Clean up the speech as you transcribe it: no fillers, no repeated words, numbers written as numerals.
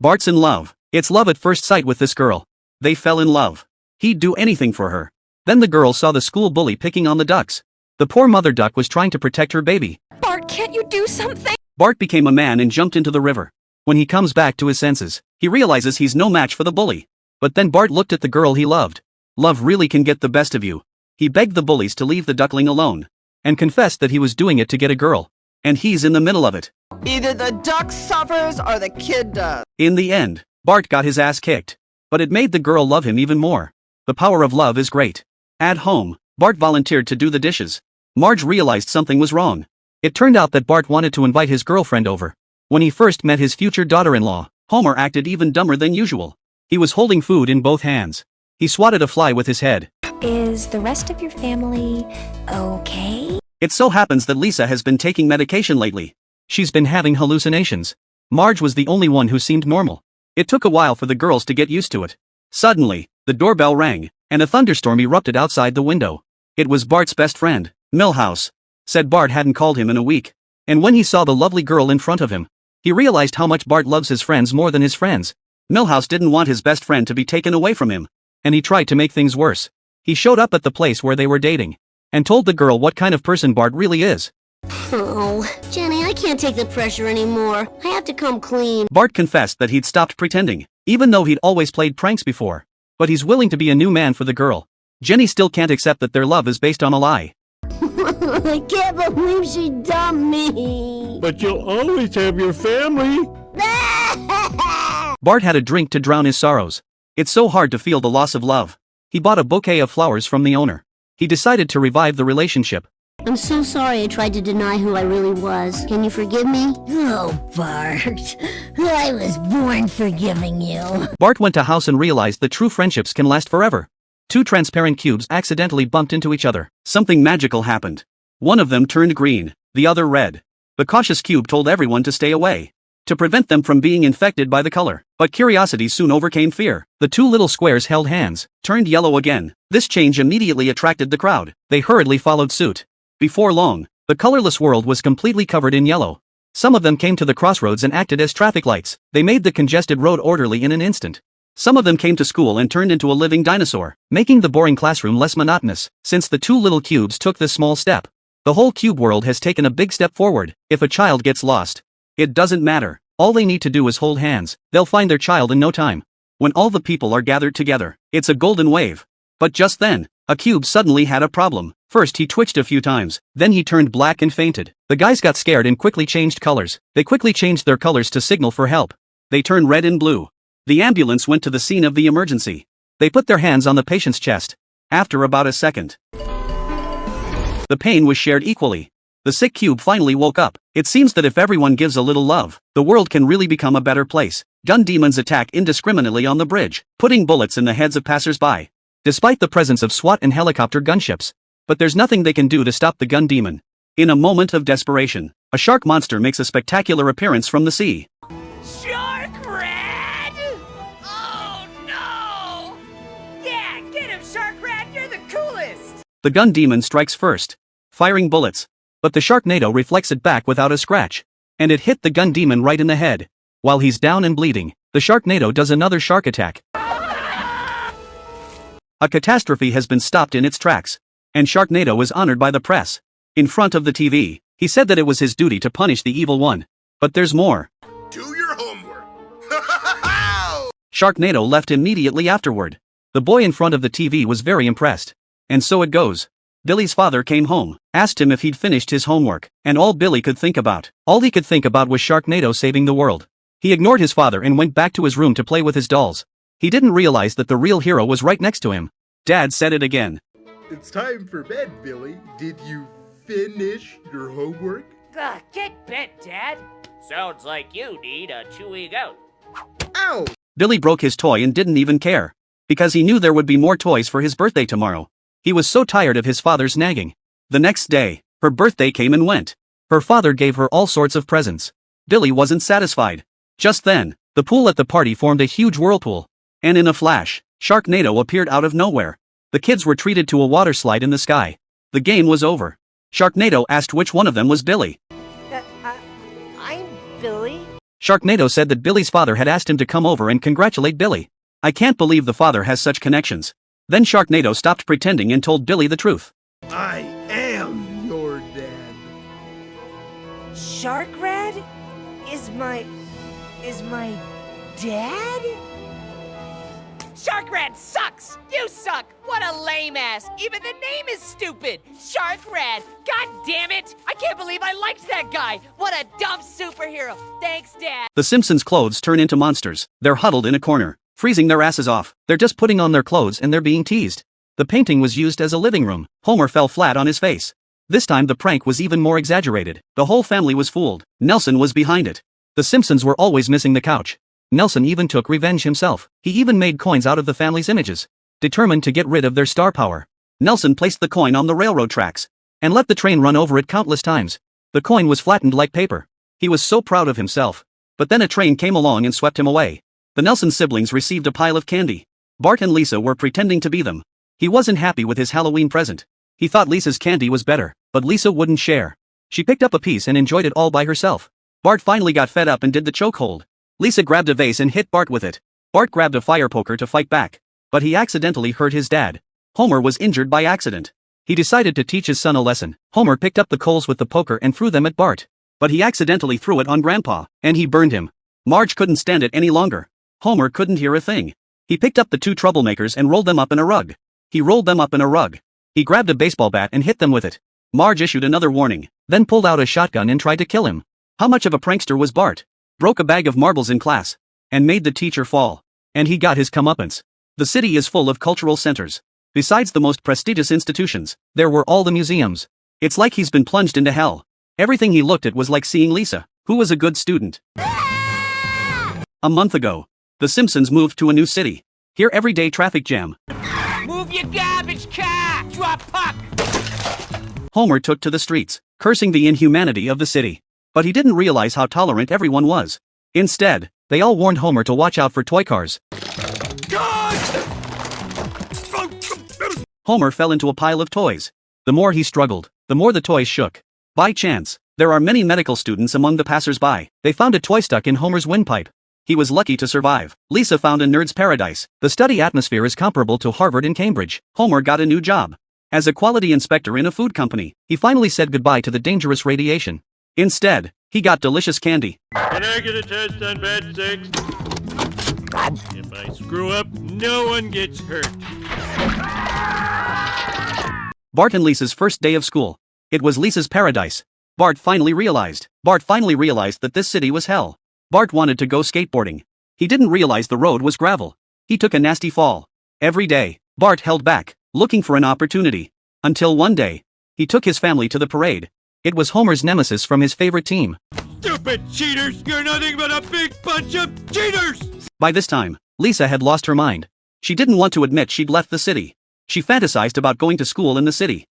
Bart's in love. It's love at first sight with this girl. They fell in love. He'd do anything for her. Then the girl saw the school bully picking on the ducks. The poor mother duck was trying to protect her baby. Bart, can't you do something? Bart became a man and jumped into the river. When he comes back to his senses, he realizes he's no match for the bully. But then Bart looked at the girl he loved. Love really can get the best of you. He begged the bullies to leave the duckling alone. And confessed that he was doing it to get a girl. And he's in the middle of it. Either the duck suffers or the kid does. In the end, Bart got his ass kicked. But it made the girl love him even more. The power of love is great. At home, Bart volunteered to do the dishes. Marge realized something was wrong. It turned out that Bart wanted to invite his girlfriend over. When he first met his future daughter-in-law, Homer acted even dumber than usual. He was holding food in both hands. He swatted a fly with his head. Is the rest of your family okay? It so happens that Lisa has been taking medication lately. She's been having hallucinations. Marge was the only one who seemed normal. It took a while for the girls to get used to it. Suddenly, the doorbell rang, and a thunderstorm erupted outside the window. It was Bart's best friend, Milhouse. Said Bart hadn't called him in a week. And when he saw the lovely girl in front of him, he realized how much Bart loves his friends more than his friends. Milhouse didn't want his best friend to be taken away from him. And he tried to make things worse. He showed up at the place where they were dating. And told the girl what kind of person Bart really is. Oh, Jenny, I can't take the pressure anymore. I have to come clean. Bart confessed that he'd stopped pretending, even though he'd always played pranks before. But he's willing to be a new man for the girl. Jenny still can't accept that their love is based on a lie. I can't believe she dumped me. But you'll always have your family. Bart had a drink to drown his sorrows. It's so hard to feel the loss of love. He bought a bouquet of flowers from the owner. He decided to revive the relationship. I'm so sorry I tried to deny who I really was. Can you forgive me? Oh, Bart. I was born forgiving you. Bart went to house and realized that true friendships can last forever. Two transparent cubes accidentally bumped into each other. Something magical happened. One of them turned green, the other red. The cautious cube told everyone to stay away, to prevent them from being infected by the color. But curiosity soon overcame fear. The two little squares held hands, turned yellow again. This change immediately attracted the crowd. They hurriedly followed suit. Before long, the colorless world was completely covered in yellow. Some of them came to the crossroads and acted as traffic lights. They made the congested road orderly in an instant. Some of them came to school and turned into a living dinosaur, making the boring classroom less monotonous. Since the two little cubes took this small step, the whole cube world has taken a big step forward. If a child gets lost, it doesn't matter. All they need to do is hold hands. They'll find their child in no time. When all the people are gathered together, it's a golden wave. But just then, a cube suddenly had a problem. First he twitched a few times, then he turned black and fainted. The guys got scared and quickly changed colors. They quickly changed their colors to signal for help. They turned red and blue. The ambulance went to the scene of the emergency. They put their hands on the patient's chest. After about a second, the pain was shared equally. The sick cube finally woke up. It seems that if everyone gives a little love, the world can really become a better place. Gun demons attack indiscriminately on the bridge, putting bullets in the heads of passers-by. Despite the presence of SWAT and helicopter gunships. But there's nothing they can do to stop the gun demon. In a moment of desperation, a shark monster makes a spectacular appearance from the sea. Shark Rat! Oh no! Yeah, get him, Shark Rat, you're the coolest! The gun demon strikes first, firing bullets. But the Sharknado reflects it back without a scratch. And it hit the gun demon right in the head. While he's down and bleeding, the Sharknado does another shark attack. A catastrophe has been stopped in its tracks. And Sharknado is honored by the press. In front of the TV, he said that it was his duty to punish the evil one. But there's more. Do your homework. Sharknado left immediately afterward. The boy in front of the TV was very impressed. And so it goes. Billy's father came home, asked him if he'd finished his homework, and all he could think about was Sharknado saving the world. He ignored his father and went back to his room to play with his dolls. He didn't realize that the real hero was right next to him. Dad said it again. It's time for bed, Billy. Did you finish your homework? Ugh, get bent, Dad. Sounds like you need a chewing out. Ow! Billy broke his toy and didn't even care. Because he knew there would be more toys for his birthday tomorrow. He was so tired of his father's nagging. The next day, her birthday came and went. Her father gave her all sorts of presents. Billy wasn't satisfied. Just then, the pool at the party formed a huge whirlpool. And in a flash, Sharknado appeared out of nowhere. The kids were treated to a water slide in the sky. The game was over. Sharknado asked which one of them was Billy. I'm Billy. Sharknado said that Billy's father had asked him to come over and congratulate Billy. I can't believe the father has such connections. Then Sharknado stopped pretending and told Billy the truth. I am your dad. Sharkrad? Is my dad? Sharkrad sucks! You suck! What a lame ass! Even the name is stupid! Sharkrad! God damn it! I can't believe I liked that guy! What a dumb superhero! Thanks, Dad! The Simpsons' clothes turn into monsters. They're huddled in a corner, freezing their asses off. They're just putting on their clothes and they're being teased. The painting was used as a living room. Homer fell flat on his face. This time the prank was even more exaggerated. The whole family was fooled. Nelson was behind it. The Simpsons were always missing the couch. Nelson even took revenge himself. He even made coins out of the family's images. Determined to get rid of their star power, Nelson placed the coin on the railroad tracks and let the train run over it countless times. The coin was flattened like paper. He was so proud of himself. But then a train came along and swept him away. The Nelson siblings received a pile of candy. Bart and Lisa were pretending to be them. He wasn't happy with his Halloween present. He thought Lisa's candy was better, but Lisa wouldn't share. She picked up a piece and enjoyed it all by herself. Bart finally got fed up and did the chokehold. Lisa grabbed a vase and hit Bart with it. Bart grabbed a fire poker to fight back, but he accidentally hurt his dad. Homer was injured by accident. He decided to teach his son a lesson. Homer picked up the coals with the poker and threw them at Bart, but he accidentally threw it on Grandpa, and he burned him. Marge couldn't stand it any longer. Homer couldn't hear a thing. He picked up the two troublemakers and rolled them up in a rug. He rolled them up in a rug. He grabbed a baseball bat and hit them with it. Marge issued another warning, then pulled out a shotgun and tried to kill him. How much of a prankster was Bart? Broke a bag of marbles in class and made the teacher fall. And he got his comeuppance. The city is full of cultural centers. Besides the most prestigious institutions, there were all the museums. It's like he's been plunged into hell. Everything he looked at was like seeing Lisa, who was a good student. A month ago, the Simpsons moved to a new city. Here everyday traffic jam. Move your garbage car! Drop puck! Homer took to the streets, cursing the inhumanity of the city. But he didn't realize how tolerant everyone was. Instead, they all warned Homer to watch out for toy cars. Homer fell into a pile of toys. The more he struggled, the more the toys shook. By chance, there are many medical students among the passers-by. They found a toy stuck in Homer's windpipe. He was lucky to survive. Lisa found a nerd's paradise. The study atmosphere is comparable to Harvard and Cambridge. Homer got a new job as a quality inspector in a food company. He finally said goodbye to the dangerous radiation. Instead, he got delicious candy. Can I get a test on bed 6? If I screw up, no one gets hurt. Bart and Lisa's first day of school. It was Lisa's paradise. Bart finally realized that this city was hell. Bart wanted to go skateboarding. He didn't realize the road was gravel. He took a nasty fall. Every day, Bart held back, looking for an opportunity. Until one day, he took his family to the parade. It was Homer's nemesis from his favorite team. Stupid cheaters! You're nothing but a big bunch of cheaters! By this time, Lisa had lost her mind. She didn't want to admit she'd left the city. She fantasized about going to school in the city.